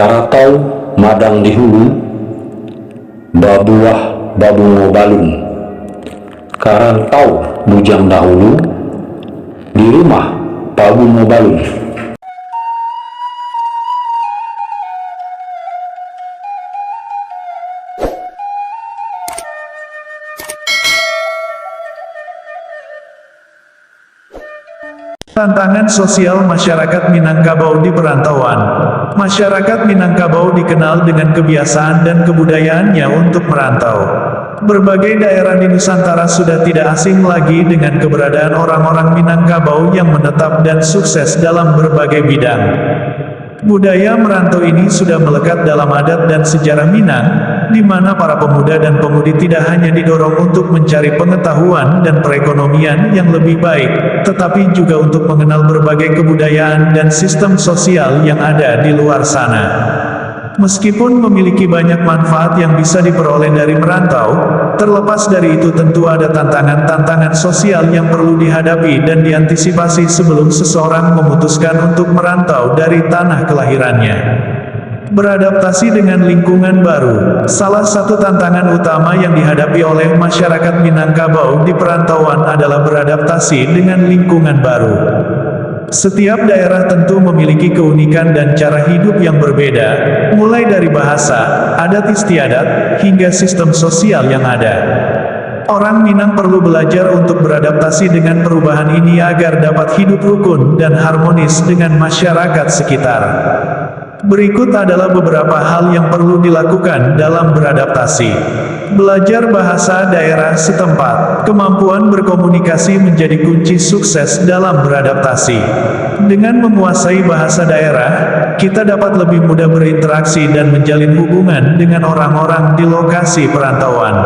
Karatau madang di hulu, babuah babu ngobalun. Karantau bujang dahulu, di rumah babu ngobalun. Tantangan sosial masyarakat Minangkabau di perantauan. Masyarakat Minangkabau dikenal dengan kebiasaan dan kebudayaannya untuk merantau. Berbagai daerah di Nusantara sudah tidak asing lagi dengan keberadaan orang-orang Minangkabau yang menetap dan sukses dalam berbagai bidang. Budaya merantau ini sudah melekat dalam adat dan sejarah Minang, di mana para pemuda dan pemudi tidak hanya didorong untuk mencari pengetahuan dan perekonomian yang lebih baik, tetapi juga untuk mengenal berbagai kebudayaan dan sistem sosial yang ada di luar sana. Meskipun memiliki banyak manfaat yang bisa diperoleh dari merantau, terlepas dari itu tentu ada tantangan-tantangan sosial yang perlu dihadapi dan diantisipasi sebelum seseorang memutuskan untuk merantau dari tanah kelahirannya. Beradaptasi dengan lingkungan baru. Salah satu tantangan utama yang dihadapi oleh masyarakat Minangkabau di perantauan adalah beradaptasi dengan lingkungan baru. Setiap daerah tentu memiliki keunikan dan cara hidup yang berbeda, mulai dari bahasa, adat istiadat, hingga sistem sosial yang ada. Orang Minang perlu belajar untuk beradaptasi dengan perubahan ini agar dapat hidup rukun dan harmonis dengan masyarakat sekitar. Berikut adalah beberapa hal yang perlu dilakukan dalam beradaptasi. Belajar bahasa daerah setempat. Kemampuan berkomunikasi menjadi kunci sukses dalam beradaptasi. Dengan menguasai bahasa daerah, kita dapat lebih mudah berinteraksi dan menjalin hubungan dengan orang-orang di lokasi perantauan.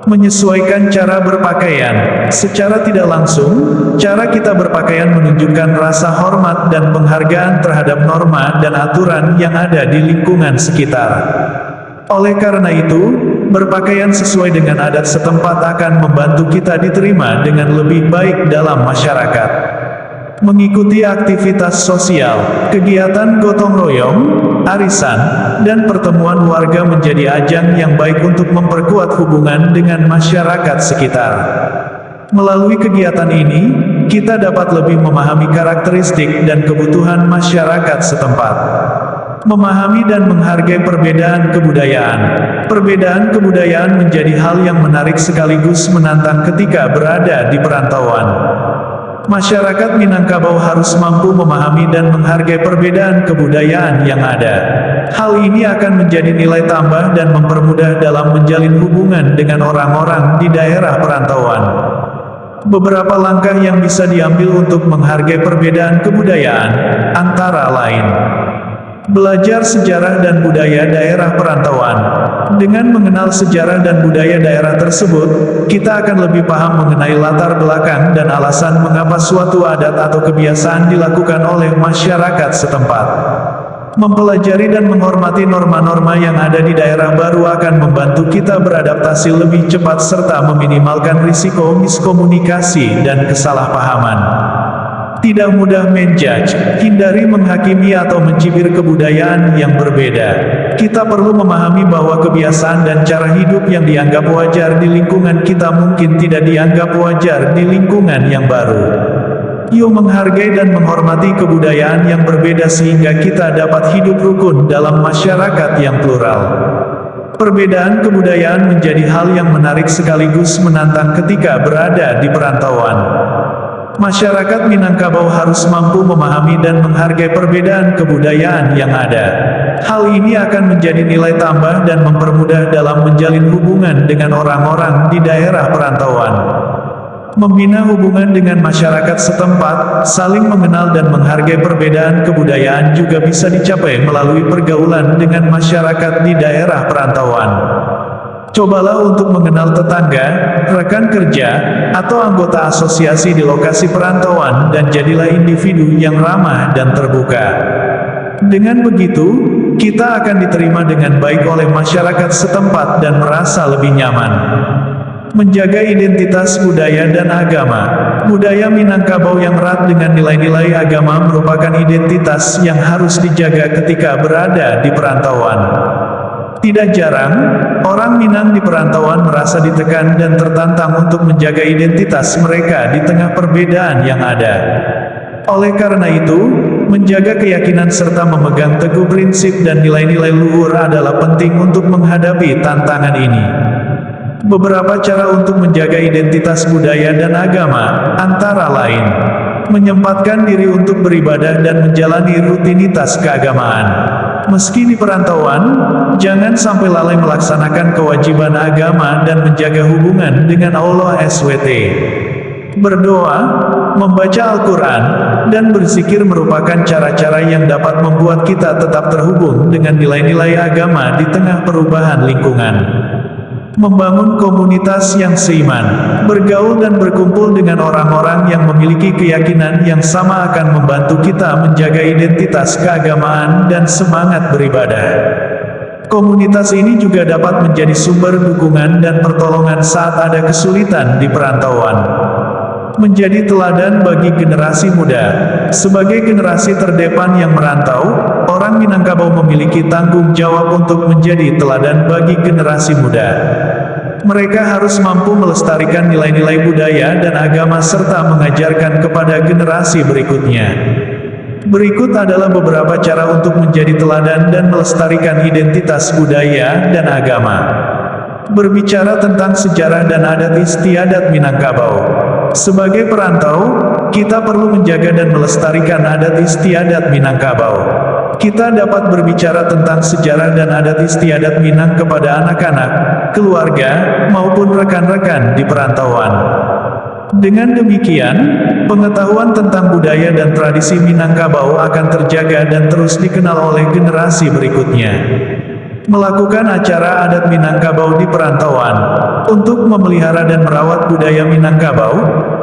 Menyesuaikan cara berpakaian. Secara tidak langsung, cara kita berpakaian menunjukkan rasa hormat dan penghargaan terhadap norma dan aturan yang ada di lingkungan sekitar. Oleh karena itu, berpakaian sesuai dengan adat setempat akan membantu kita diterima dengan lebih baik dalam masyarakat. Mengikuti aktivitas sosial, kegiatan gotong royong, arisan, dan pertemuan warga menjadi ajang yang baik untuk memperkuat hubungan dengan masyarakat sekitar. Melalui kegiatan ini, kita dapat lebih memahami karakteristik dan kebutuhan masyarakat setempat. Memahami dan menghargai perbedaan kebudayaan. Perbedaan kebudayaan menjadi hal yang menarik sekaligus menantang ketika berada di perantauan. Masyarakat Minangkabau harus mampu memahami dan menghargai perbedaan kebudayaan yang ada. Hal ini akan menjadi nilai tambah dan mempermudah dalam menjalin hubungan dengan orang-orang di daerah perantauan. Beberapa langkah yang bisa diambil untuk menghargai perbedaan kebudayaan, antara lain: belajar sejarah dan budaya daerah perantauan. Dengan mengenal sejarah dan budaya daerah tersebut, kita akan lebih paham mengenai latar belakang dan alasan mengapa suatu adat atau kebiasaan dilakukan oleh masyarakat setempat. Mempelajari dan menghormati norma-norma yang ada di daerah baru akan membantu kita beradaptasi lebih cepat serta meminimalkan risiko miskomunikasi dan kesalahpahaman. Tidak mudah menjudge, hindari menghakimi atau mencibir kebudayaan yang berbeda. Kita perlu memahami bahwa kebiasaan dan cara hidup yang dianggap wajar di lingkungan kita mungkin tidak dianggap wajar di lingkungan yang baru. Yuk menghargai dan menghormati kebudayaan yang berbeda sehingga kita dapat hidup rukun dalam masyarakat yang plural. Perbedaan kebudayaan menjadi hal yang menarik sekaligus menantang ketika berada di perantauan. Masyarakat Minangkabau harus mampu memahami dan menghargai perbedaan kebudayaan yang ada. Hal ini akan menjadi nilai tambah dan mempermudah dalam menjalin hubungan dengan orang-orang di daerah perantauan. Membina hubungan dengan masyarakat setempat, saling mengenal dan menghargai perbedaan kebudayaan juga bisa dicapai melalui pergaulan dengan masyarakat di daerah perantauan. Cobalah untuk mengenal tetangga, rekan kerja, atau anggota asosiasi di lokasi perantauan dan jadilah individu yang ramah dan terbuka. Dengan begitu, kita akan diterima dengan baik oleh masyarakat setempat dan merasa lebih nyaman. Menjaga identitas budaya dan agama. Budaya Minangkabau yang erat dengan nilai-nilai agama merupakan identitas yang harus dijaga ketika berada di perantauan. Tidak jarang, orang Minang di perantauan merasa ditekan dan tertantang untuk menjaga identitas mereka di tengah perbedaan yang ada. Oleh karena itu, menjaga keyakinan serta memegang teguh prinsip dan nilai-nilai luhur adalah penting untuk menghadapi tantangan ini. Beberapa cara untuk menjaga identitas budaya dan agama, antara lain, menyempatkan diri untuk beribadah dan menjalani rutinitas keagamaan. Meski di perantauan, jangan sampai lalai melaksanakan kewajiban agama dan menjaga hubungan dengan Allah SWT. Berdoa, membaca Al-Quran, dan berzikir merupakan cara-cara yang dapat membuat kita tetap terhubung dengan nilai-nilai agama di tengah perubahan lingkungan. Membangun komunitas yang seiman, bergaul dan berkumpul dengan orang-orang yang memiliki keyakinan yang sama akan membantu kita menjaga identitas keagamaan dan semangat beribadah. Komunitas ini juga dapat menjadi sumber dukungan dan pertolongan saat ada kesulitan di perantauan. Menjadi teladan bagi generasi muda. Sebagai generasi terdepan yang merantau, orang Minangkabau memiliki tanggung jawab untuk menjadi teladan bagi generasi muda. Mereka harus mampu melestarikan nilai-nilai budaya dan agama serta mengajarkan kepada generasi berikutnya. Berikut adalah beberapa cara untuk menjadi teladan dan melestarikan identitas budaya dan agama. Berbicara tentang sejarah dan adat istiadat Minangkabau. Sebagai perantau, kita perlu menjaga dan melestarikan adat istiadat Minangkabau. Kita dapat berbicara tentang sejarah dan adat istiadat Minang kepada anak-anak, keluarga, maupun rekan-rekan di perantauan. Dengan demikian, pengetahuan tentang budaya dan tradisi Minangkabau akan terjaga dan terus dikenal oleh generasi berikutnya. Melakukan acara adat Minangkabau di perantauan. Untuk memelihara dan merawat budaya Minangkabau,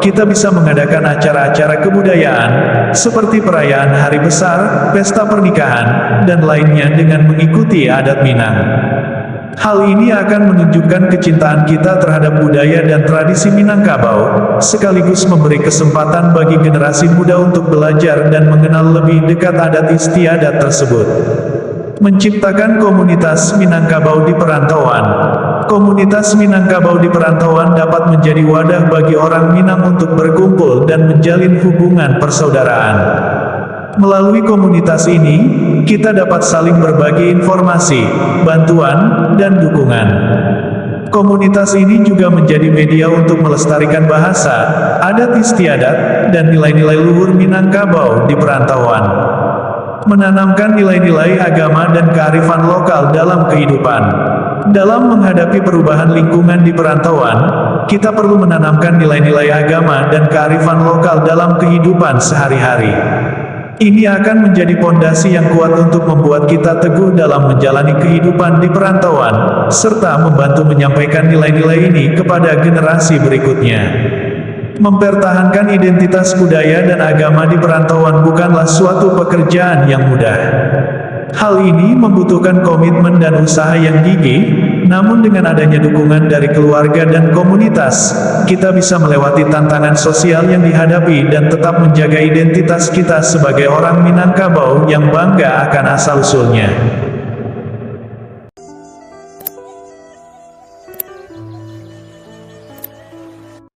kita bisa mengadakan acara-acara kebudayaan, seperti perayaan hari besar, pesta pernikahan, dan lainnya dengan mengikuti adat Minang. Hal ini akan menunjukkan kecintaan kita terhadap budaya dan tradisi Minangkabau, sekaligus memberi kesempatan bagi generasi muda untuk belajar dan mengenal lebih dekat adat istiadat tersebut. Menciptakan komunitas Minangkabau di perantauan. Komunitas Minangkabau di perantauan dapat menjadi wadah bagi orang Minang untuk berkumpul dan menjalin hubungan persaudaraan. Melalui komunitas ini, kita dapat saling berbagi informasi, bantuan, dan dukungan. Komunitas ini juga menjadi media untuk melestarikan bahasa, adat istiadat, dan nilai-nilai luhur Minangkabau di perantauan. Menanamkan nilai-nilai agama dan kearifan lokal dalam kehidupan. Dalam menghadapi perubahan lingkungan di perantauan, kita perlu menanamkan nilai-nilai agama dan kearifan lokal dalam kehidupan sehari-hari. Ini akan menjadi pondasi yang kuat untuk membuat kita teguh dalam menjalani kehidupan di perantauan, serta membantu menyampaikan nilai-nilai ini kepada generasi berikutnya. Mempertahankan identitas budaya dan agama di perantauan bukanlah suatu pekerjaan yang mudah. Hal ini membutuhkan komitmen dan usaha yang gigih, namun dengan adanya dukungan dari keluarga dan komunitas, kita bisa melewati tantangan sosial yang dihadapi dan tetap menjaga identitas kita sebagai orang Minangkabau yang bangga akan asal-usulnya.